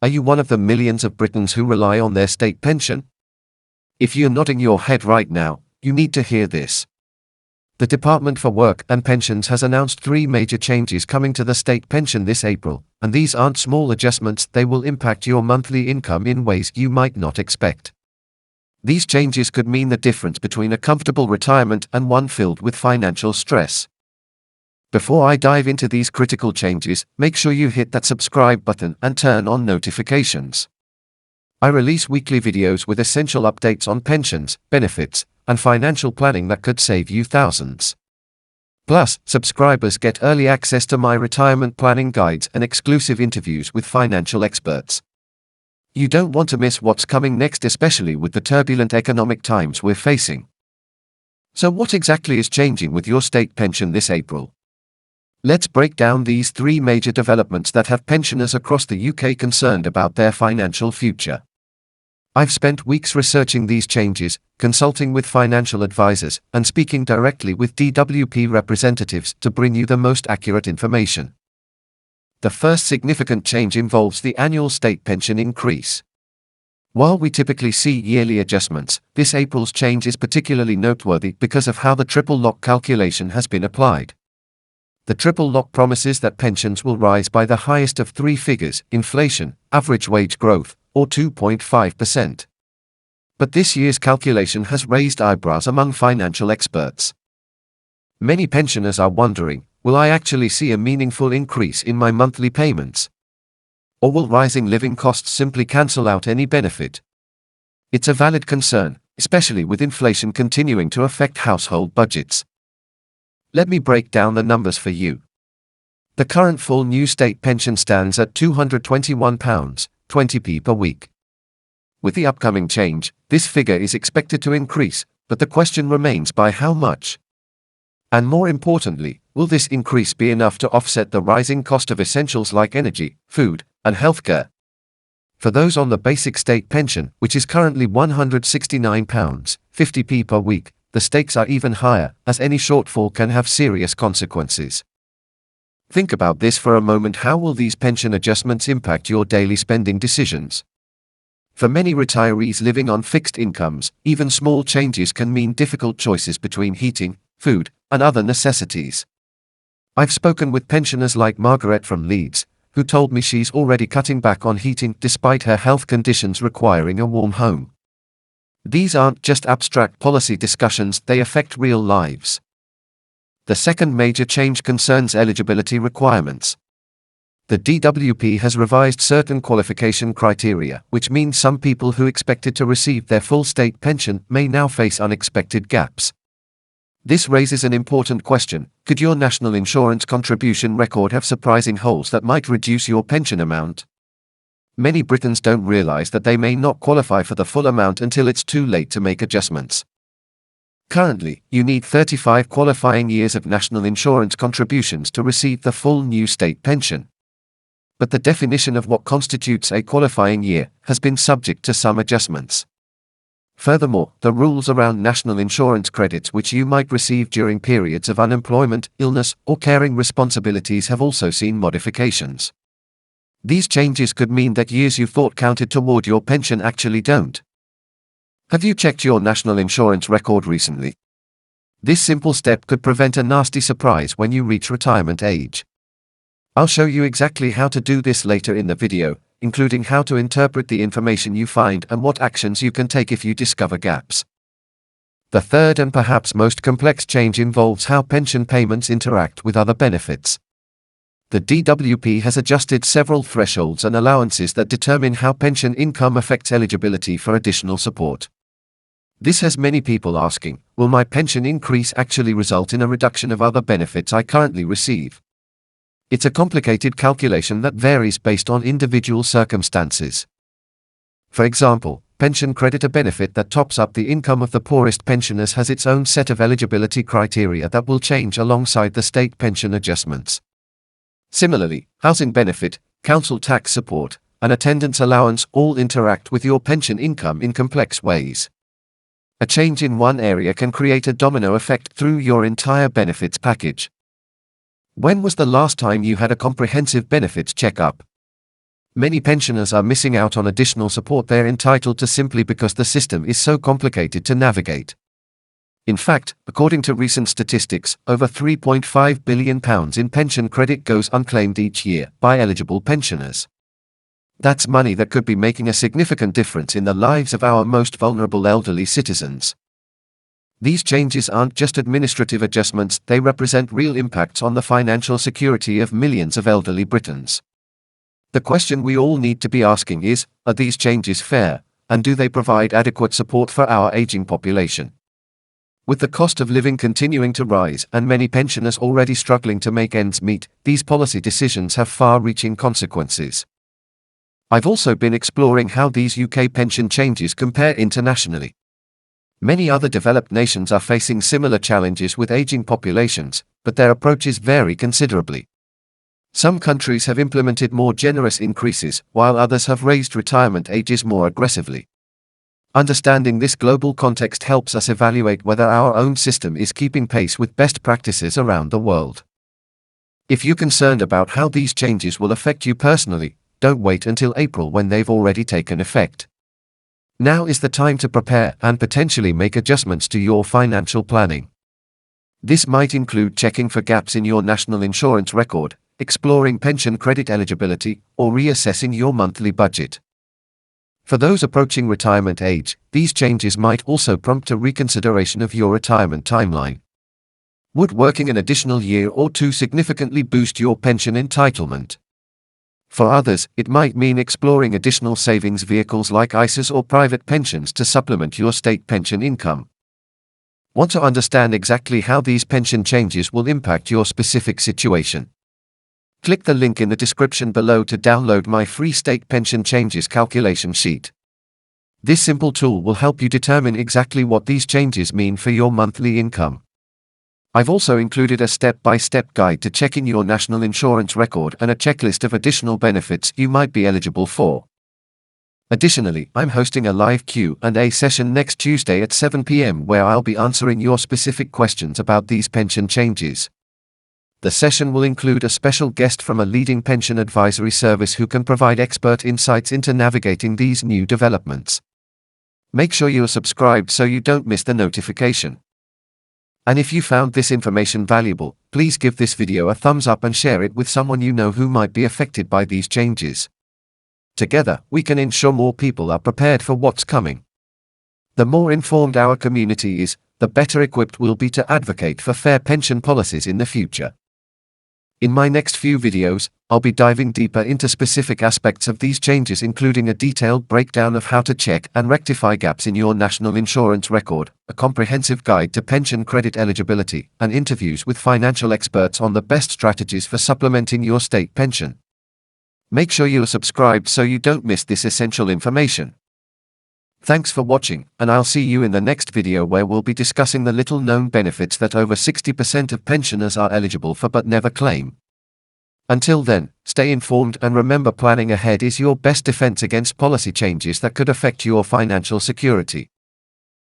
Are you one of the millions of Britons who rely on their state pension? If you're nodding your head right now, you need to hear this. The Department for Work and Pensions has announced 3 major changes coming to the state pension this April, and these aren't small adjustments. They will impact your monthly income in ways you might not expect. These changes could mean the difference between a comfortable retirement and one filled with financial stress. Before I dive into these critical changes, make sure you hit that subscribe button and turn on notifications. I release weekly videos with essential updates on pensions, benefits, and financial planning that could save you thousands. Plus, subscribers get early access to my retirement planning guides and exclusive interviews with financial experts. You don't want to miss what's coming next, especially with the turbulent economic times we're facing. So what exactly is changing with your state pension this April? Let's break down these 3 major developments that have pensioners across the UK concerned about their financial future. I've spent weeks researching these changes, consulting with financial advisors, and speaking directly with DWP representatives to bring you the most accurate information. The first significant change involves the annual state pension increase. While we typically see yearly adjustments, this April's change is particularly noteworthy because of how the triple lock calculation has been applied. The triple lock promises that pensions will rise by the highest of 3 figures: inflation, average wage growth, or 2.5%. But this year's calculation has raised eyebrows among financial experts. Many pensioners are wondering, will I actually see a meaningful increase in my monthly payments? Or will rising living costs simply cancel out any benefit? It's a valid concern, especially with inflation continuing to affect household budgets. Let me break down the numbers for you. The current full new state pension stands at £221.20 per week. With the upcoming change, this figure is expected to increase, but the question remains, by how much? And more importantly, will this increase be enough to offset the rising cost of essentials like energy, food, and healthcare? For those on the basic state pension, which is currently £169.50 per week, the stakes are even higher, as any shortfall can have serious consequences. Think about this for a moment. How will these pension adjustments impact your daily spending decisions? For many retirees living on fixed incomes, even small changes can mean difficult choices between heating, food, and other necessities. I've spoken with pensioners like Margaret from Leeds, who told me she's already cutting back on heating despite her health conditions requiring a warm home. These aren't just abstract policy discussions, they affect real lives. The second major change concerns eligibility requirements. The DWP has revised certain qualification criteria, which means some people who expected to receive their full state pension may now face unexpected gaps. This raises an important question: could your national insurance contribution record have surprising holes that might reduce your pension amount? Many Britons don't realize that they may not qualify for the full amount until it's too late to make adjustments. Currently, you need 35 qualifying years of national insurance contributions to receive the full new state pension. But the definition of what constitutes a qualifying year has been subject to some adjustments. Furthermore, the rules around national insurance credits which you might receive during periods of unemployment, illness, or caring responsibilities have also seen modifications. These changes could mean that years you thought counted toward your pension actually don't. Have you checked your national insurance record recently? This simple step could prevent a nasty surprise when you reach retirement age. I'll show you exactly how to do this later in the video, including how to interpret the information you find and what actions you can take if you discover gaps. The third and perhaps most complex change involves how pension payments interact with other benefits. The DWP has adjusted several thresholds and allowances that determine how pension income affects eligibility for additional support. This has many people asking, will my pension increase actually result in a reduction of other benefits I currently receive? It's a complicated calculation that varies based on individual circumstances. For example, pension credit, a benefit that tops up the income of the poorest pensioners, has its own set of eligibility criteria that will change alongside the state pension adjustments. Similarly, housing benefit, council tax support, and attendance allowance all interact with your pension income in complex ways. A change in one area can create a domino effect through your entire benefits package. When was the last time you had a comprehensive benefits checkup? Many pensioners are missing out on additional support they're entitled to simply because the system is so complicated to navigate. In fact, according to recent statistics, over £3.5 billion in pension credit goes unclaimed each year by eligible pensioners. That's money that could be making a significant difference in the lives of our most vulnerable elderly citizens. These changes aren't just administrative adjustments, they represent real impacts on the financial security of millions of elderly Britons. The question we all need to be asking is, are these changes fair, and do they provide adequate support for our aging population? With the cost of living continuing to rise and many pensioners already struggling to make ends meet, these policy decisions have far-reaching consequences. I've also been exploring how these UK pension changes compare internationally. Many other developed nations are facing similar challenges with aging populations, but their approaches vary considerably. Some countries have implemented more generous increases, while others have raised retirement ages more aggressively. Understanding this global context helps us evaluate whether our own system is keeping pace with best practices around the world. If you're concerned about how these changes will affect you personally, don't wait until April when they've already taken effect. Now is the time to prepare and potentially make adjustments to your financial planning. This might include checking for gaps in your national insurance record, exploring pension credit eligibility, or reassessing your monthly budget. For those approaching retirement age, these changes might also prompt a reconsideration of your retirement timeline. Would working an additional year or two significantly boost your pension entitlement? For others, it might mean exploring additional savings vehicles like ISAs or private pensions to supplement your state pension income. Want to understand exactly how these pension changes will impact your specific situation? Click the link in the description below to download my free state pension changes calculation sheet. This simple tool will help you determine exactly what these changes mean for your monthly income. I've also included a step-by-step guide to checking your national insurance record and a checklist of additional benefits you might be eligible for. Additionally, I'm hosting a live Q&A session next Tuesday at 7 p.m. where I'll be answering your specific questions about these pension changes. The session will include a special guest from a leading pension advisory service who can provide expert insights into navigating these new developments. Make sure you are subscribed so you don't miss the notification. And if you found this information valuable, please give this video a thumbs up and share it with someone you know who might be affected by these changes. Together, we can ensure more people are prepared for what's coming. The more informed our community is, the better equipped we'll be to advocate for fair pension policies in the future. In my next few videos, I'll be diving deeper into specific aspects of these changes, including a detailed breakdown of how to check and rectify gaps in your national insurance record, a comprehensive guide to pension credit eligibility, and interviews with financial experts on the best strategies for supplementing your state pension. Make sure you are subscribed so you don't miss this essential information. Thanks for watching, and I'll see you in the next video where we'll be discussing the little-known benefits that over 60% of pensioners are eligible for but never claim. Until then, stay informed and remember, planning ahead is your best defense against policy changes that could affect your financial security.